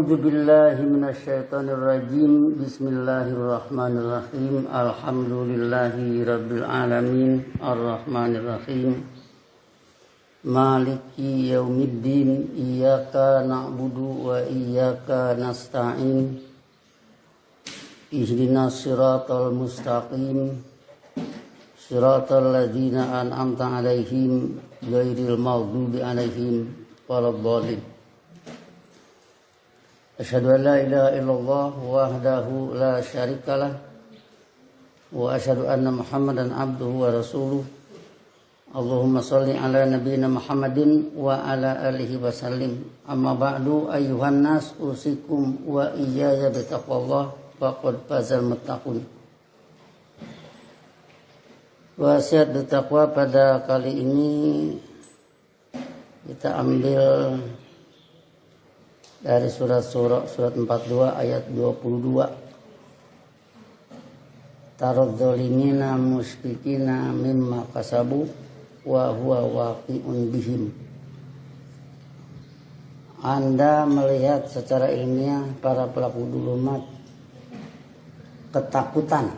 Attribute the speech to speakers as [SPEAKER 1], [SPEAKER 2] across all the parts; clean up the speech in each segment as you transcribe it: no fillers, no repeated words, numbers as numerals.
[SPEAKER 1] A'udzu billahi minasyaitonir rajim. Bismillahirrahmanirrahim. Alhamdulillahi rabbil alamin. Arrahmanir rahim. Maliki yaumiddin. Iyyaka na'budu wa iyyaka nasta'in. Ihdinas siratal mustaqim. Siratal ladzina an'amta 'alaihim ghairil maghdubi 'alaihim waladdallin. Asyhadu an la ilaha illallah wahdahu la syarikalah wa asyhadu anna Muhammadan abduhu wa rasuluh. Allahumma shalli ala nabiyyina Muhammadin wa ala alihi wa sallim. Amma ba'du, ayyuhan nas, usikum wa iyaya bitaqwallah faqad fazal muttaqun. Wasiat bertakwa pada kali ini kita ambil dari surat 42 ayat 22. Taradzalimina musfikina mimma kasabu wa huwa waqi'un bihim. Anda melihat secara ilmiah para pelaku dulumat ketakutan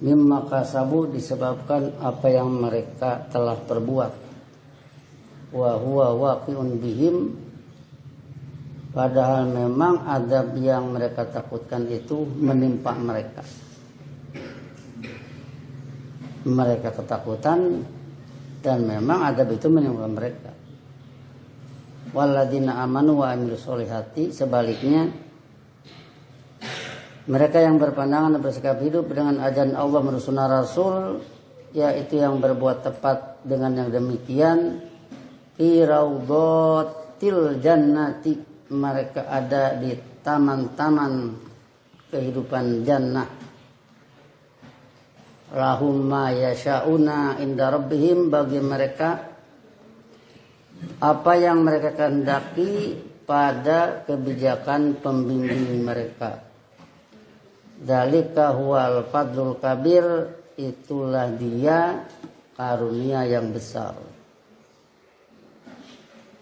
[SPEAKER 1] mimma kasabu disebabkan apa yang mereka telah perbuat. Wa huwa waqi'un bihim, padahal memang azab yang mereka takutkan itu menimpa mereka. Mereka ketakutan dan memang azab itu menimpa mereka. Walladzina amanu wa amilus solihati, sebaliknya mereka yang berpandangan dan bersikap hidup dengan ajaran Allah menurut sunnah Rasul, yaitu yang berbuat tepat dengan yang demikian, fi raudhatil jannati, mereka ada di taman-taman kehidupan jannah. Lahum ma yasha'una inda rabbihim, bagi mereka apa yang mereka kehendaki pada kebijakan pembimbing mereka. Dzalika huwal fadlul kabir, itulah dia karunia yang besar.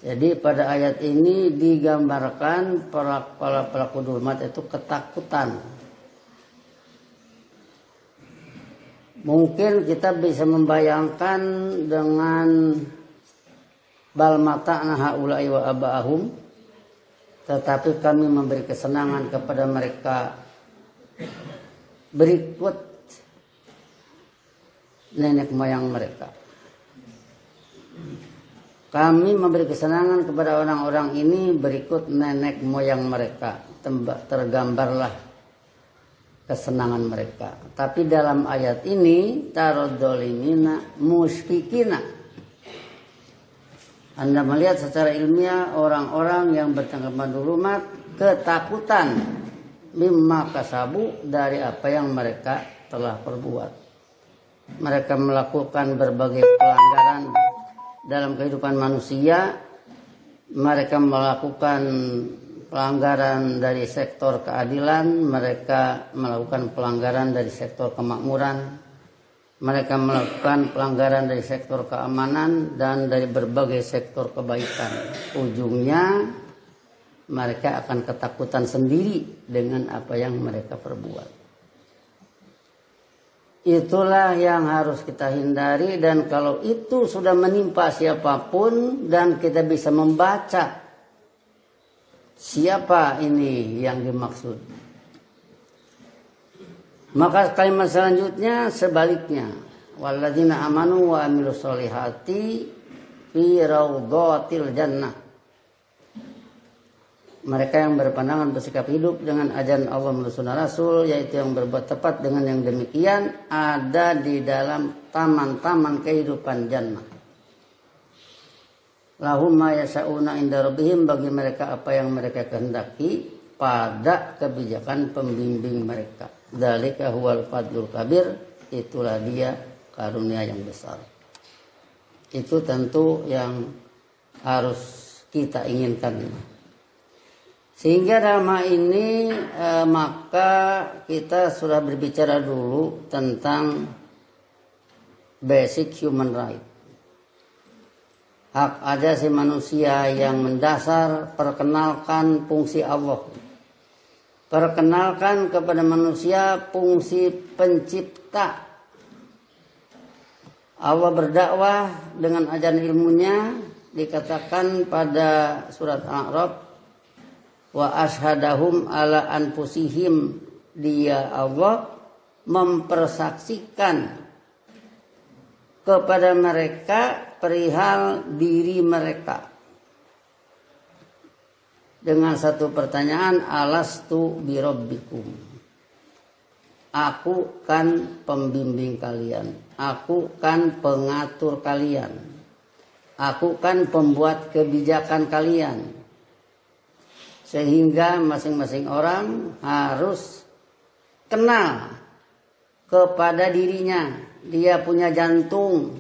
[SPEAKER 1] Jadi pada ayat ini digambarkan para pelaku dulumat itu ketakutan. Mungkin kita bisa membayangkan dengan bal mata'na haula'i wa aba'ahum, tetapi kami memberi kesenangan kepada mereka berikut nenek moyang mereka. Kami memberi kesenangan kepada orang-orang ini berikut nenek moyang mereka. Tergambarlah kesenangan mereka. Tapi dalam ayat ini taradzalimina musfikina, Anda melihat secara ilmiah orang-orang yang bertanggapan dulumat ketakutan mimma kasabu, dari apa yang mereka telah perbuat. Mereka melakukan berbagai pelanggaran dalam kehidupan manusia. Mereka melakukan pelanggaran dari sektor keadilan, mereka melakukan pelanggaran dari sektor kemakmuran, mereka melakukan pelanggaran dari sektor keamanan dan dari berbagai sektor kebaikan. Ujungnya mereka akan ketakutan sendiri dengan apa yang mereka perbuat. Itulah yang harus kita hindari, dan kalau itu sudah menimpa siapapun dan kita bisa membaca siapa ini yang dimaksud, maka kalimat selanjutnya sebaliknya, walladzina amanu wa amilus solihati fi raudhatil jannah. Mereka yang berpandangan bersikap hidup dengan ajaran Allah menurut sunnah Rasul, yaitu yang berbuat tepat dengan yang demikian, ada di dalam taman-taman kehidupan jannah. Lahum ma yasha'una inda rabbihim, bagi mereka apa yang mereka kehendaki pada kebijakan pembimbing mereka. Dzalika huwal fadlul kabir, itulah dia karunia yang besar. Itu tentu yang harus kita inginkan. Sehingga dalam hal ini maka kita sudah berbicara dulu tentang basic human right. hak asasi manusia yang mendasar, perkenalkan fungsi Allah. Perkenalkan kepada manusia fungsi pencipta. Allah berdakwah dengan ajaran ilmunya, dikatakan pada surat Al-A'raf, wa ashadahum ala anfusihim, dia Allah mempersaksikan kepada mereka perihal diri mereka dengan satu pertanyaan, alastu birabbikum, aku kan pembimbing kalian, aku kan pengatur kalian, aku kan pembuat kebijakan kalian. Sehingga masing-masing orang harus kenal kepada dirinya. Dia punya jantung,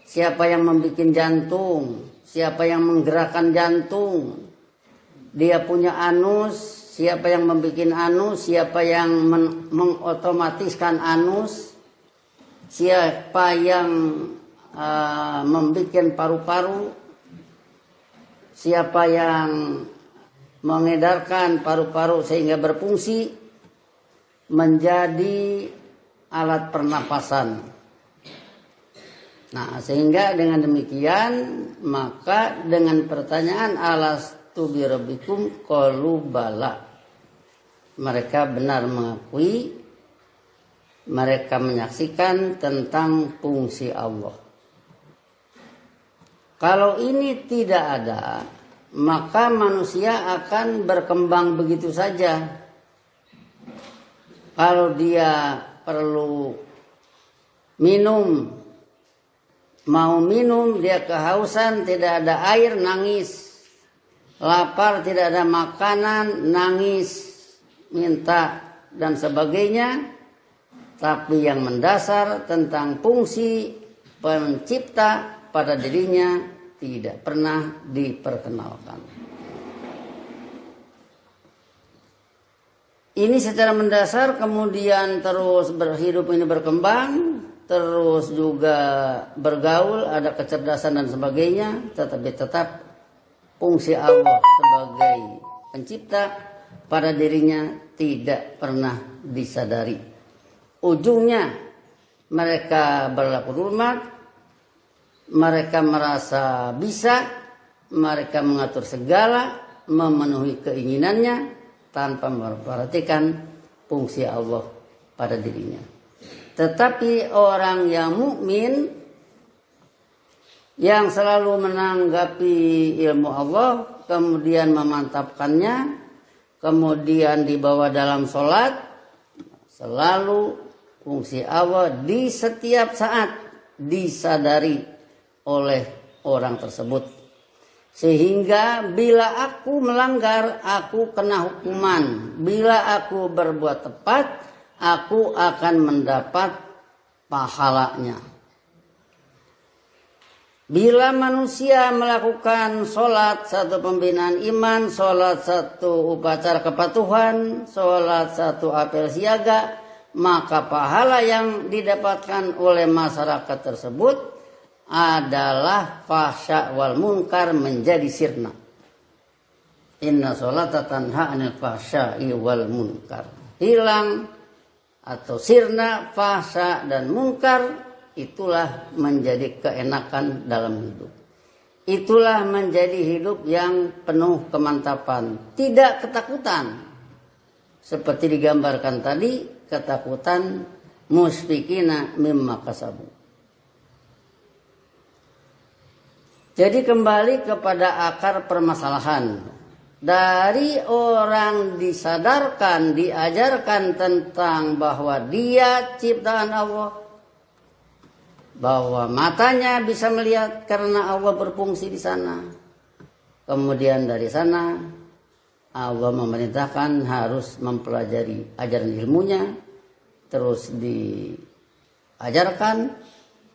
[SPEAKER 1] siapa yang membuat jantung, siapa yang menggerakkan jantung. Dia punya anus, siapa yang membuat anus, siapa yang mengotomatiskan anus, siapa yang membuat paru-paru, siapa yang mengedarkan paru-paru sehingga berfungsi menjadi alat pernapasan. Nah, sehingga dengan demikian, maka dengan pertanyaan alastu birabbikum qalu bala, mereka benar mengakui, mereka menyaksikan tentang fungsi Allah. Kalau ini tidak ada, maka manusia akan berkembang begitu saja. Kalau dia perlu minum, mau minum, dia kehausan, tidak ada air, nangis. Lapar, tidak ada makanan, nangis, minta, dan sebagainya. Tapi yang mendasar tentang fungsi pencipta pada dirinya tidak pernah diperkenalkan. Ini secara mendasar, kemudian terus berhidup ini berkembang, terus juga bergaul, ada kecerdasan dan sebagainya, tetapi tetap fungsi Allah sebagai pencipta pada dirinya tidak pernah disadari. Ujungnya mereka berlaku hormat, mereka merasa bisa, mereka mengatur segala, memenuhi keinginannya tanpa memperhatikan fungsi Allah pada dirinya. Tetapi orang yang mukmin, yang selalu menanggapi ilmu Allah, kemudian memantapkannya, kemudian dibawa dalam sholat, selalu fungsi Allah di setiap saat disadari oleh orang tersebut. Sehingga bila aku melanggar, aku kena hukuman. Bila aku berbuat tepat, aku akan mendapat pahalanya. Bila manusia melakukan sholat satu pembinaan iman, sholat satu upacara kepatuhan, sholat satu apel siaga, maka pahala yang didapatkan oleh masyarakat tersebut adalah fahsya wal munkar menjadi sirna. Inna sholata tanha anil fahsya'i wal munkar. Hilang atau sirna, fahsya dan munkar, itulah menjadi keenakan dalam hidup. Itulah menjadi hidup yang penuh kemantapan, tidak ketakutan. Seperti digambarkan tadi, ketakutan musfikina mimma kasabu. Jadi kembali kepada akar permasalahan. Dari orang disadarkan, diajarkan tentang bahwa dia ciptaan Allah, bahwa matanya bisa melihat karena Allah berfungsi di sana. Kemudian dari sana Allah memerintahkan harus mempelajari ajaran ilmunya, terus diajarkan,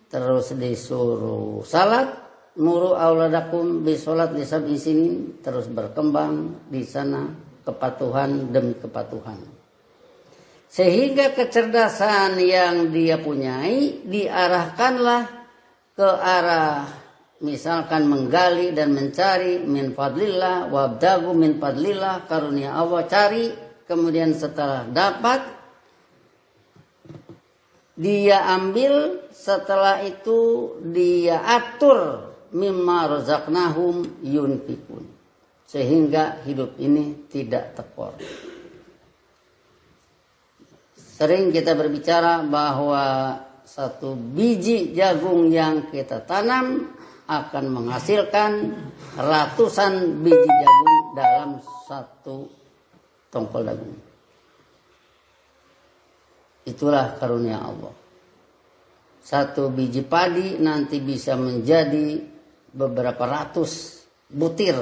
[SPEAKER 1] terus disuruh salat, nuru auladakum bisolat lisab'i sinin, terus berkembang di sana kepatuhan demi kepatuhan. Sehingga kecerdasan yang dia punyai diarahkanlah ke arah misalkan menggali dan mencari min fadlillah, wabdagu min fadlillah, karunia Allah, cari, kemudian setelah dapat dia ambil, setelah itu dia atur mimma razaqnahum yunfikun, sehingga hidup ini tidak tekor. Sering kita berbicara bahwa satu biji jagung yang kita tanam akan menghasilkan ratusan biji jagung dalam satu tongkol jagung. Itulah karunia Allah. Satu biji padi nanti bisa menjadi beberapa ratus butir.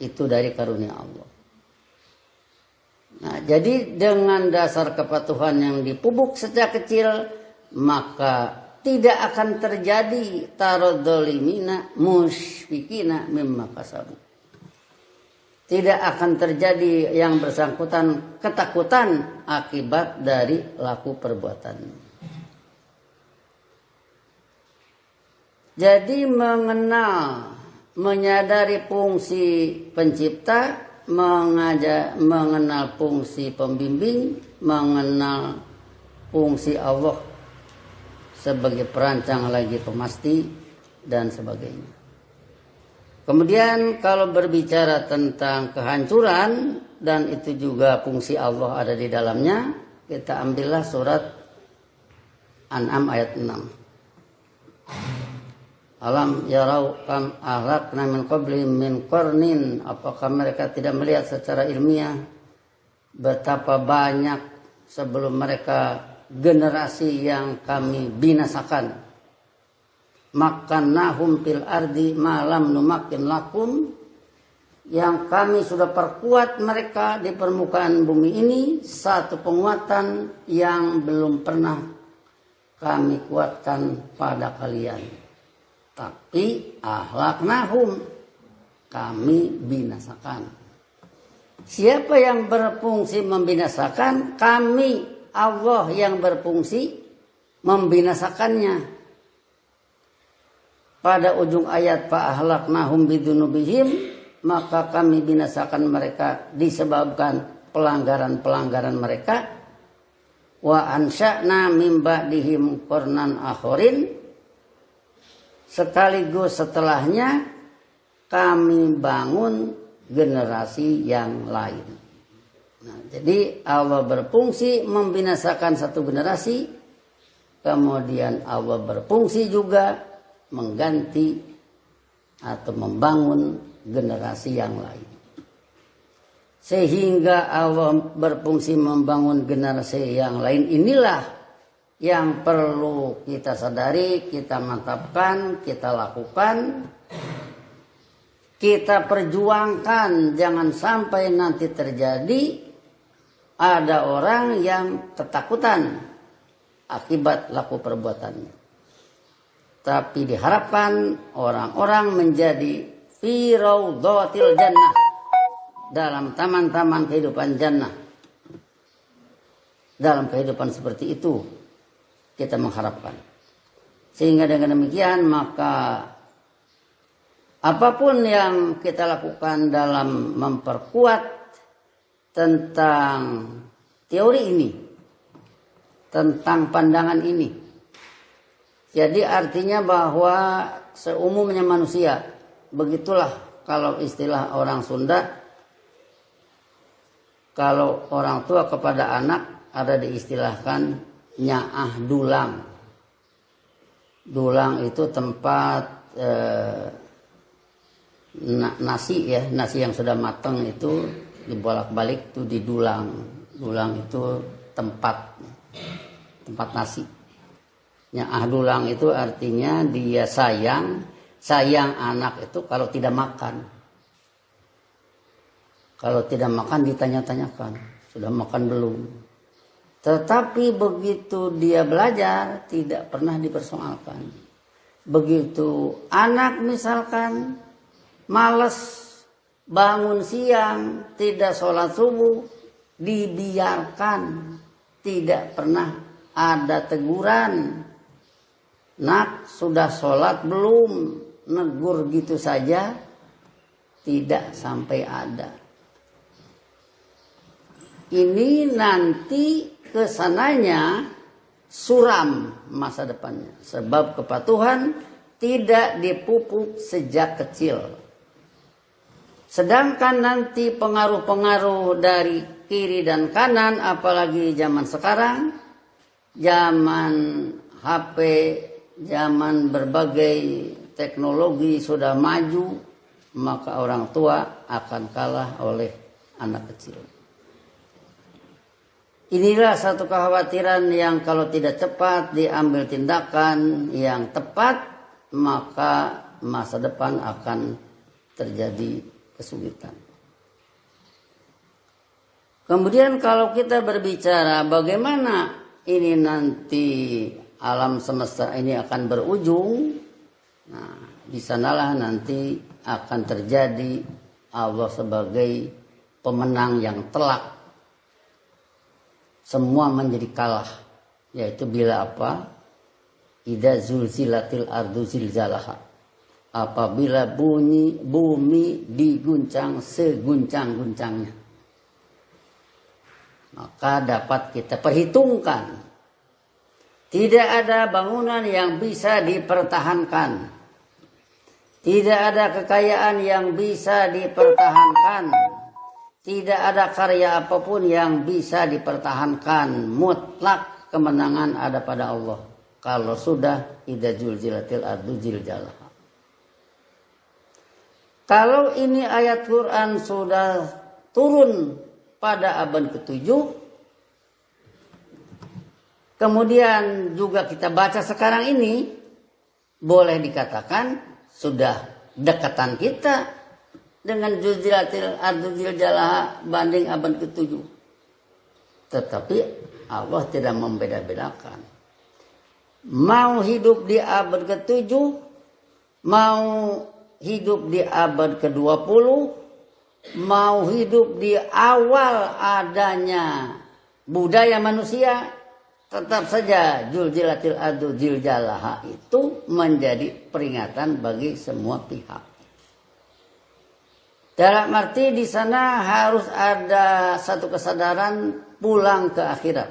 [SPEAKER 1] Itu dari karunia Allah. Nah, jadi dengan dasar kepatuhan yang dipupuk sejak kecil, maka tidak akan terjadi taradzalimina musyfikina mimma kasabu. Tidak akan terjadi yang bersangkutan ketakutan akibat dari laku perbuatan. Jadi menyadari fungsi pencipta, mengenal fungsi pembimbing, mengenal fungsi Allah sebagai perancang lagi pemasti dan sebagainya. Kemudian kalau berbicara tentang kehancuran dan itu juga fungsi Allah ada di dalamnya, kita ambillah surat An'am ayat 6. Alam yarau kam ahlakna min qablihim min qarnin, apakah mereka tidak melihat secara ilmiah betapa banyak sebelum mereka generasi yang kami binasakan. Makannahum fil ardi malam numakin lakum, yang kami sudah perkuat mereka di permukaan bumi ini satu penguatan yang belum pernah kami kuatkan pada kalian. Tapi ahlaknahum, kami binasakan. Siapa yang berfungsi membinasakan? Kami, Allah yang berfungsi membinasakannya. Pada ujung ayat fa'ahlaknahum bidunubihim, maka kami binasakan mereka disebabkan pelanggaran-pelanggaran mereka. Wa ansya'na min ba'dihim qarnan akharin, sekaligus setelahnya kami bangun generasi yang lain. Nah, jadi Allah berfungsi membinasakan satu generasi, kemudian Allah berfungsi juga mengganti atau membangun generasi yang lain. Sehingga Allah berfungsi membangun generasi yang lain, inilah yang perlu kita sadari, kita mantapkan, kita lakukan, kita perjuangkan. Jangan sampai nanti terjadi ada orang yang ketakutan akibat laku perbuatannya. Tapi diharapkan orang-orang menjadi fi raudhatil jannah, dalam taman-taman kehidupan jannah. Dalam kehidupan seperti itu kita mengharapkan. Sehingga dengan demikian maka apapun yang kita lakukan dalam memperkuat tentang teori ini, tentang pandangan ini, jadi artinya bahwa seumumnya manusia, begitulah kalau istilah orang Sunda, kalau orang tua kepada anak ada diistilahkan nyaah dulang. Dulang itu tempat nasi ya, nasi yang sudah matang itu dibolak-balik itu didulang. Dulang itu tempat nasi. Nyaah dulang itu artinya dia sayang anak itu kalau tidak makan. Kalau tidak makan ditanya-tanyakan, sudah makan belum? Tetapi begitu dia belajar tidak pernah dipersoalkan. Begitu anak misalkan malas bangun siang, tidak sholat subuh, dibiarkan, tidak pernah ada teguran. Nak, sudah sholat belum? negur gitu saja tidak sampai ada. Ini nanti kesananya suram masa depannya. Sebab kepatuhan tidak dipupuk sejak kecil. Sedangkan nanti pengaruh-pengaruh dari kiri dan kanan, apalagi zaman sekarang, zaman HP, zaman berbagai teknologi sudah maju, maka orang tua akan kalah oleh anak kecil. Inilah satu kekhawatiran yang kalau tidak cepat diambil tindakan yang tepat, maka masa depan akan terjadi kesulitan. Kemudian kalau kita berbicara bagaimana ini nanti alam semesta ini akan berujung, nah di sanalah nanti akan terjadi Allah sebagai pemenang yang telak. Semua menjadi kalah, yaitu bila apa? Idza zulzilatil ardu zilzalaha. Apabila bumi diguncang seguncang-guncangnya. Maka dapat kita perhitungkan. Tidak ada bangunan yang bisa dipertahankan. Tidak ada kekayaan yang bisa dipertahankan. Tidak ada karya apapun yang bisa dipertahankan. Mutlak kemenangan ada pada Allah. Kalau sudah idza zulzilatil ardu zilzalaha. Kalau ini ayat Quran sudah turun pada abad ke-7, kemudian juga kita baca sekarang ini, boleh dikatakan sudah dekatan kita dengan zulzilatil ardu zilzalaha banding abad ke-7. Tetapi Allah tidak membeda-bedakan. Mau hidup di abad ke-7, mau hidup di abad ke-20, mau hidup di awal adanya budaya manusia, tetap saja zulzilatil ardu zilzalaha itu menjadi peringatan bagi semua pihak. Dalam arti di sana harus ada satu kesadaran pulang ke akhirat.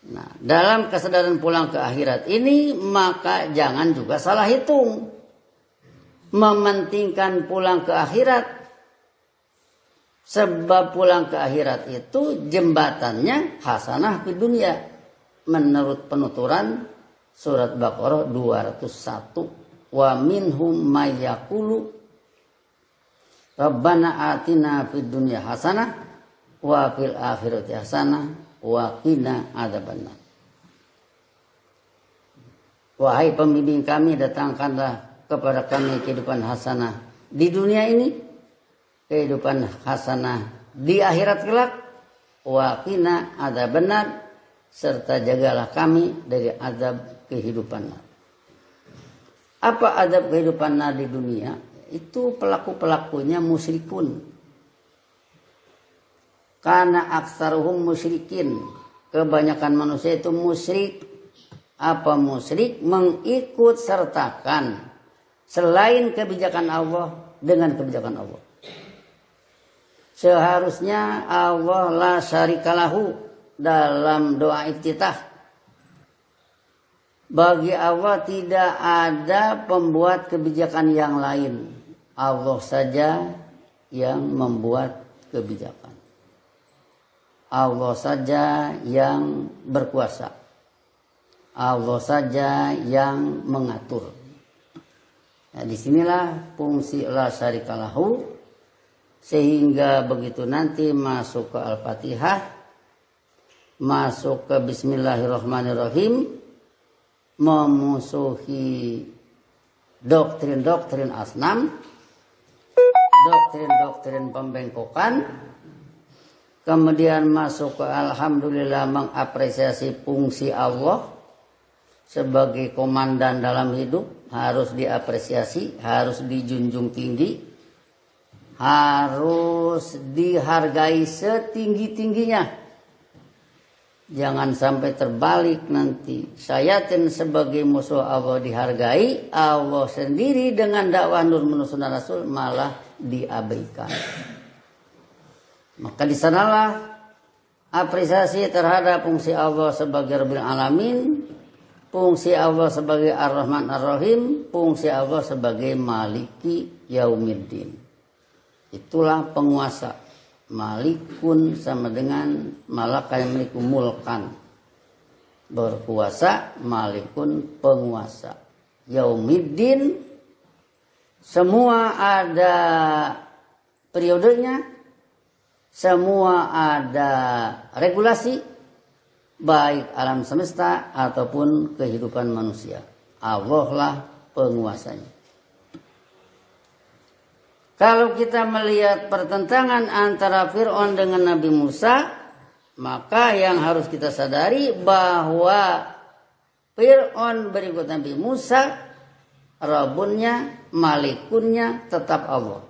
[SPEAKER 1] Nah, dalam kesadaran pulang ke akhirat ini maka jangan juga salah hitung. Mementingkan pulang ke akhirat. Sebab pulang ke akhirat itu jembatannya hasanah di dunia. Menurut penuturan surat Baqarah 201. Wa minhum mayyaqulu Rabbana atina fid dunya hasanah wa fil akhirati hasanah wa qina adzabannar. Wahai pembimbing kami, datangkanlah kepada kami kehidupan hasanah di dunia ini, kehidupan hasanah di akhirat kelak, wa qina adzabannar, serta jagalah kami dari azab kehidupan nar. Apa azab kehidupan nar di dunia? Itu pelaku-pelakunya musyrikun. Karena aksaruhum musyrikin. Kebanyakan manusia itu musyrik. Apa musyrik? Mengikut sertakan selain kebijakan Allah dengan kebijakan Allah. Seharusnya Allah la syarikalahu dalam doa iftitah. Bagi Allah tidak ada pembuat kebijakan yang lain. Allah saja yang membuat kebijakan. Allah saja yang berkuasa. Allah saja yang mengatur. Nah, disinilah fungsi la syarikalahu, sehingga begitu nanti masuk ke Al-Fatihah, masuk ke Bismillahirrahmanirrahim, memusuhi doktrin-doktrin asnam, doktrin-doktrin pembengkokan, kemudian masuk ke alhamdulillah mengapresiasi fungsi Allah sebagai komandan dalam hidup, harus diapresiasi, harus dijunjung tinggi, harus dihargai setinggi-tingginya. Jangan sampai terbalik nanti. Syaitan sebagai musuh Allah dihargai, Allah sendiri dengan dakwah nur menurut sunnah Rasul malah diabaikan. Maka di sanalah apresiasi terhadap fungsi Allah sebagai Rabbil Alamin, fungsi Allah sebagai Ar-Rahman Ar-Rahim, fungsi Allah sebagai Maliki Yaumiddin. Itulah penguasa. Malikun sama dengan malaka yang memiliki mulkan. Berkuasa, malikun penguasa. Yaumiddin semua ada periodenya, semua ada regulasi, baik alam semesta ataupun kehidupan manusia. Allah lah penguasanya. Kalau kita melihat pertentangan antara Fir'aun dengan Nabi Musa, maka yang harus kita sadari bahwa Fir'aun berikut Nabi Musa, Rabbunnya, Malikunnya tetap Allah.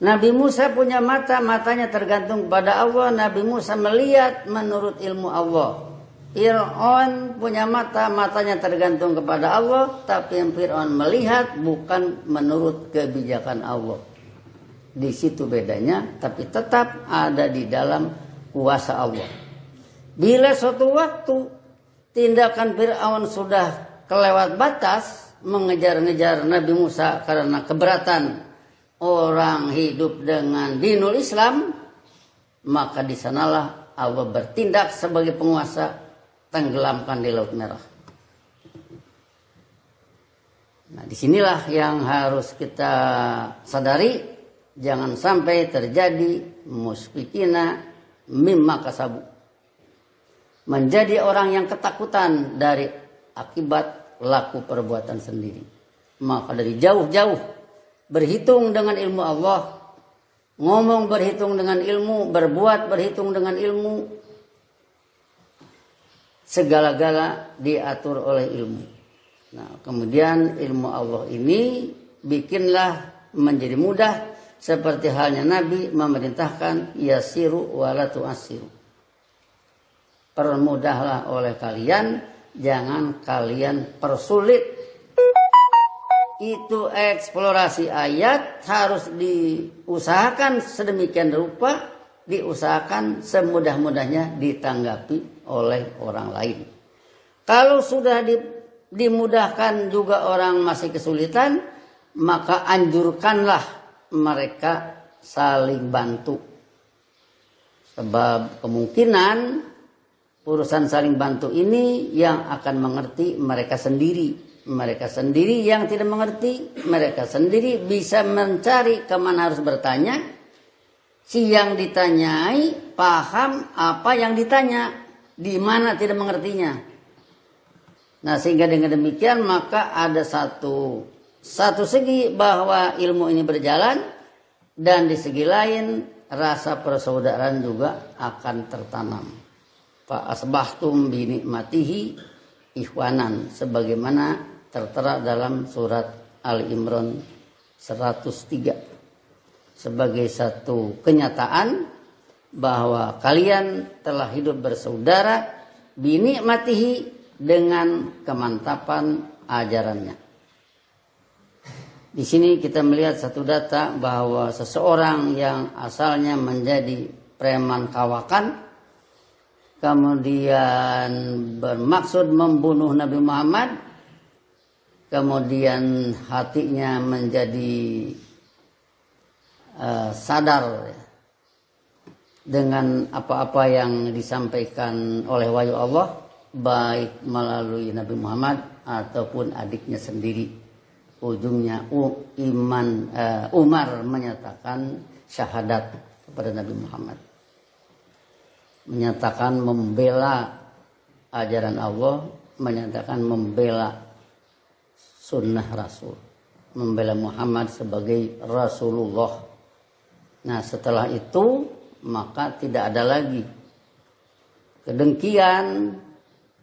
[SPEAKER 1] Nabi Musa punya mata, matanya tergantung pada Allah. Nabi Musa melihat menurut ilmu Allah. Fir'aun punya mata, matanya tergantung kepada Allah, tapi yang Fir'aun melihat bukan menurut kebijakan Allah. Di situ bedanya, tapi tetap ada di dalam kuasa Allah. Bila suatu waktu tindakan Fir'aun sudah kelewat batas, mengejar-ngejar Nabi Musa karena keberatan orang hidup dengan dinul Islam, maka di sanalah Allah bertindak sebagai penguasa, tenggelamkan di Laut Merah. Nah, disinilah yang harus kita sadari, jangan sampai terjadi musfikina mimma kasabu, menjadi orang yang ketakutan dari akibat laku perbuatan sendiri. Maka dari jauh-jauh berhitung dengan ilmu Allah, ngomong berhitung dengan ilmu, berbuat berhitung dengan ilmu. Segala-gala diatur oleh ilmu. Nah, kemudian ilmu Allah ini bikinlah menjadi mudah, seperti halnya Nabi memerintahkan yasiru wala tu'assiru. Permudahlah oleh kalian, jangan kalian persulit. Itu eksplorasi ayat harus diusahakan sedemikian rupa, diusahakan semudah-mudahnya ditanggapi oleh orang lain. Kalau sudah dimudahkan juga orang masih kesulitan, maka anjurkanlah mereka saling bantu. Sebab kemungkinan urusan saling bantu ini yang akan mengerti mereka sendiri. Mereka sendiri yang tidak mengerti, mereka sendiri bisa mencari kemana harus bertanya. Si yang ditanyai paham apa yang ditanya, di mana tidak mengertinya. Nah, sehingga dengan demikian maka ada satu segi bahwa ilmu ini berjalan, dan di segi lain rasa persaudaraan juga akan tertanam. Fa asbahtum bi nikmatihi ikhwanan, sebagaimana tertera dalam surat Ali Imran 103. Sebagai satu kenyataan bahwa kalian telah hidup bersaudara binikmatihi, dengan kemantapan ajarannya. Di sini kita melihat satu data bahwa seseorang yang asalnya menjadi preman kawakan, kemudian bermaksud membunuh Nabi Muhammad, kemudian hatinya menjadi sadar dengan apa-apa yang disampaikan oleh wahyu Allah, baik melalui Nabi Muhammad ataupun adiknya sendiri. Ujungnya Umar menyatakan syahadat kepada Nabi Muhammad, menyatakan membela ajaran Allah, menyatakan membela sunnah Rasul, membela Muhammad sebagai Rasulullah. Nah, setelah itu maka tidak ada lagi kedengkian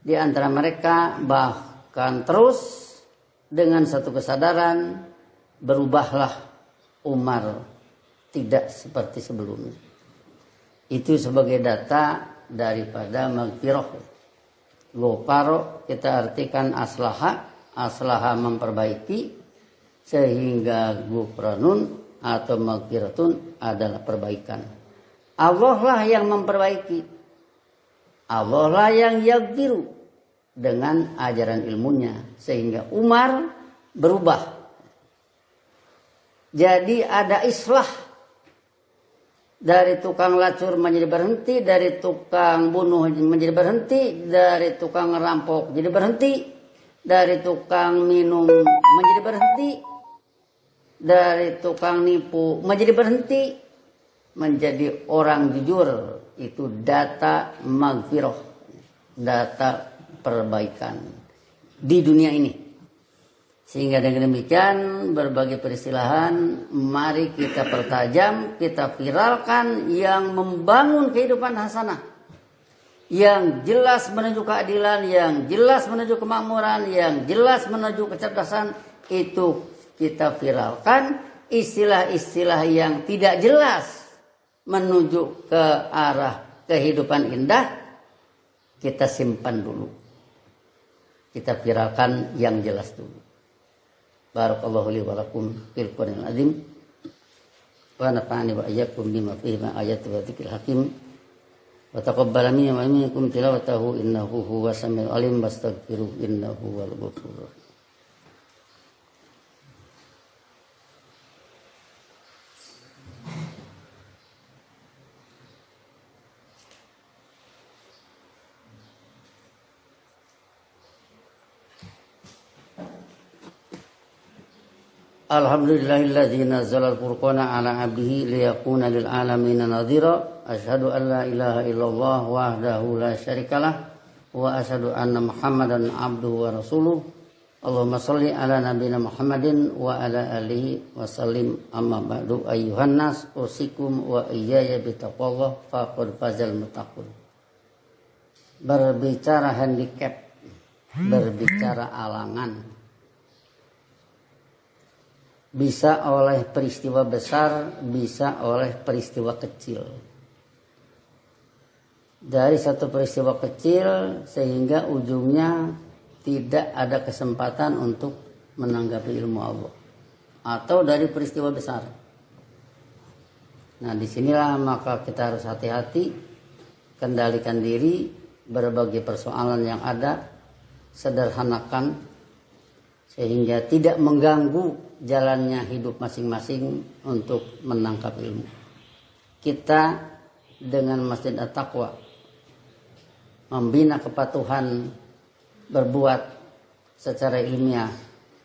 [SPEAKER 1] di antara mereka, bahkan terus dengan satu kesadaran berubahlah Umar tidak seperti sebelumnya. Itu sebagai data daripada maghfirah. Ghafaro kita artikan aslaha memperbaiki, sehingga ghufranun atau maghfiratun adalah perbaikan. Allah lah yang memperbaiki. Allah lah yang yaghfiru dengan ajaran ilmunya, sehingga Umar berubah. Jadi ada islah. Dari tukang lacur menjadi berhenti, dari tukang bunuh menjadi berhenti, dari tukang ngerampok jadi berhenti, dari tukang minum menjadi berhenti, dari tukang nipu menjadi berhenti, menjadi orang jujur. Itu data maghfirah, data perbaikan di dunia ini. Sehingga dengan demikian berbagai peristilahan mari kita pertajam, kita viralkan yang membangun kehidupan hasanah, yang jelas menuju keadilan, yang jelas menuju kemakmuran, yang jelas menuju kecerdasan. Itu kita viralkan. Istilah-istilah yang tidak jelas menuju ke arah kehidupan indah kita simpan dulu, kita viralkan yang jelas dulu. Barakallahu li wa lakum fil Qur'anil azim wa nafa'ani wa iyyakum bima fihi min ayati wa dzikril hakim wa taqabbal minni wa minkum tilawatahu innahu huwas samiul alim wastaghfiruhu innahu huwal ghafurur rahim. Alhamdulillahilladzi nazzala al-furqana ala 'abdihi liyakuna lil 'alamin nadhira. Asyhadu an la ilaha illallah wahdahu la syarikalah wa asyhadu anna Muhammadan 'abduhu wa rasuluh. Allahumma shalli ala nabiyyina Muhammadin wa ala alihi wa sallim. Amma ba'du, ayyuhan nas usikum wa iyaya bitaqwallah faqad fazal muttaqun. Berbicara handicap, berbicara alangan, bisa oleh peristiwa besar, bisa oleh peristiwa kecil. Dari satu peristiwa kecil sehingga ujungnya tidak ada kesempatan untuk menanggapi ilmu Allah. Atau dari peristiwa besar. Nah, disinilah maka kita harus hati-hati, kendalikan diri, berbagai persoalan yang ada, sederhanakan, sehingga tidak mengganggu jalannya hidup masing-masing untuk menangkap ilmu. Kita dengan Masjid At-Taqwa membina kepatuhan, berbuat secara ilmiah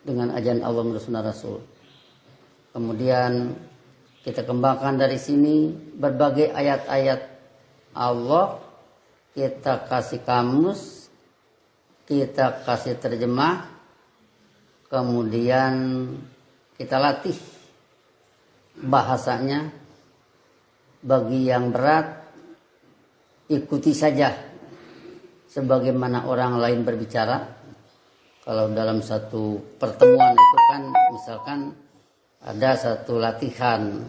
[SPEAKER 1] dengan ajaran Allah dan Sunnah Rasul. Kemudian kita kembangkan dari sini berbagai ayat-ayat Allah, kita kasih kamus, kita kasih terjemah, kemudian kita latih bahasanya. Bagi yang berat, ikuti saja sebagaimana orang lain berbicara. Kalau dalam satu pertemuan itu kan misalkan ada satu latihan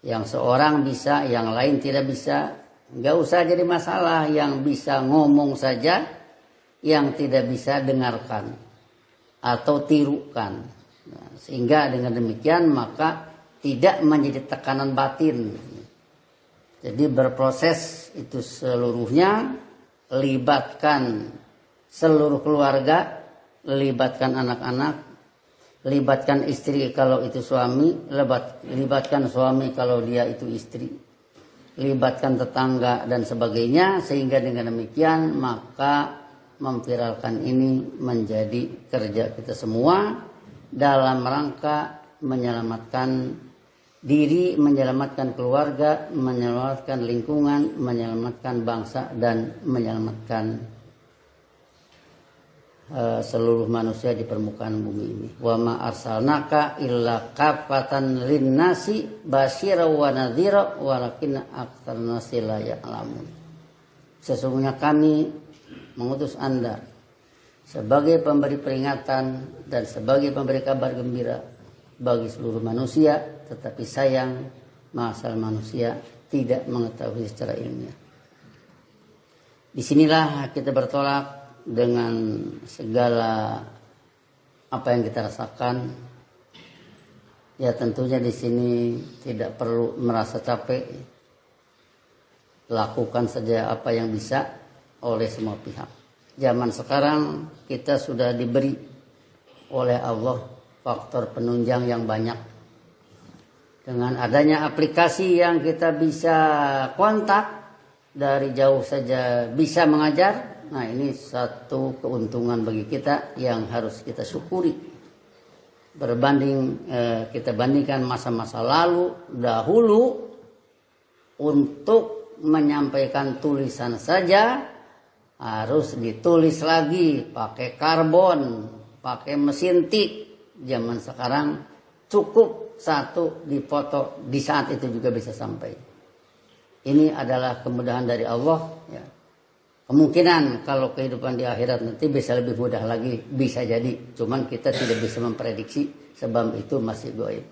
[SPEAKER 1] yang seorang bisa, yang lain tidak bisa, nggak usah jadi masalah. Yang bisa ngomong saja, yang tidak bisa dengarkan atau tirukan. Nah, sehingga dengan demikian maka tidak menjadi tekanan batin. Jadi berproses itu seluruhnya, libatkan seluruh keluarga, libatkan anak-anak, libatkan istri kalau itu suami, libatkan suami kalau dia itu istri, libatkan tetangga dan sebagainya. Sehingga dengan demikian maka memviralkan ini menjadi kerja kita semua dalam rangka menyelamatkan diri, menyelamatkan keluarga, menyelamatkan lingkungan, menyelamatkan bangsa, dan menyelamatkan seluruh manusia di permukaan bumi ini. Wa ma arsalnaka illa kafatan linnasi basyira wa nadhira walakinna aktsarun nasi la ya'lamun. Sesungguhnya kami mengutus Anda sebagai pemberi peringatan dan sebagai pemberi kabar gembira bagi seluruh manusia, tetapi sayang masyarakat manusia tidak mengetahui secara ilmiah. Disinilah kita bertolak dengan segala apa yang kita rasakan. Ya tentunya di sini tidak perlu merasa capek. Lakukan saja apa yang bisa oleh semua pihak. Zaman sekarang kita sudah diberi oleh Allah faktor penunjang yang banyak. Dengan adanya aplikasi yang kita bisa kontak dari jauh saja bisa mengajar. Nah ini satu keuntungan bagi kita yang harus kita syukuri. Kita bandingkan masa-masa lalu dahulu untuk menyampaikan tulisan saja harus ditulis lagi pakai karbon, pakai mesin tik. Zaman sekarang cukup satu dipoto di saat itu juga bisa sampai. Ini adalah kemudahan dari Allah. Ya. Kemungkinan kalau kehidupan di akhirat nanti bisa lebih mudah lagi, bisa jadi. Cuman kita tidak bisa memprediksi sebab itu masih gaib.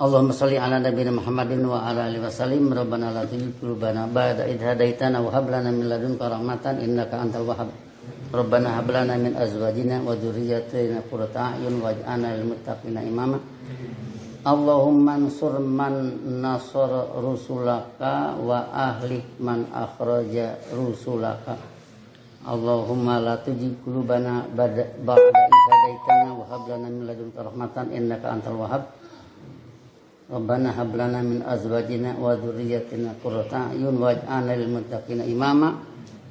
[SPEAKER 1] Allahumma sholli ala nabiyina Muhammadin wa ala alihi wasallim. Rabbana la tuzigh qulubana ba'da idh hadaitana wa hab lana min ladunka rahmatan innaka antal wahhab. Rabbana hab lana min azwajina wa dzurriyyatina qurrata a'yun waj'alna lil muttaqina imama. Allahumma ansur man nasara rusulaka wa ahlik man akhraja rusulaka. Allahumma la tuzigh qulubana ba'da idh hadaitana wa hab lana min ladunka rahmatan innaka antal wahhab. Rabbana hab lana min azwajina wa dzurriyyatina qurrata a'yun waj'alna lil muttaqina imama.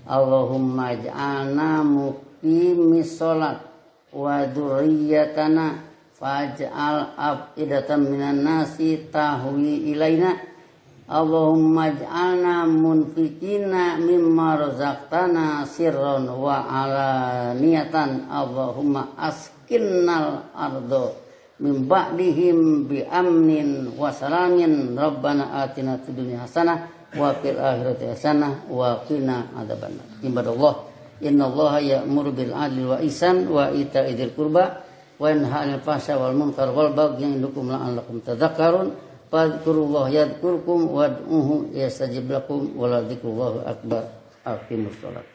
[SPEAKER 1] Allahumma ij'alna muqimis shalat wa dzurriyyatana faj'al afidatan minan nasi tahwi ilaina. Allahumma ij'alna munfiqina mimma razaqtana sirran wa alaniyatan. Allahumma askinnal ardo min ba'dihim bi amnin wa salamin. Rabbana atina fid dunya hasanah wa fil akhirati hasanah wa qina adzabannar. Ibadallah, innallaha ya'muru bil 'adli wa ihsan wa ita'i dzil qurba wa yanha 'anil fahsya'i wal munkari wal baghi ya'idukum la'allakum tadhakkarun. Fadhkurullaha yadhkurkum wad'uhu yastajib lakum wa la dzikrullahi akbar. Aqimus shalat.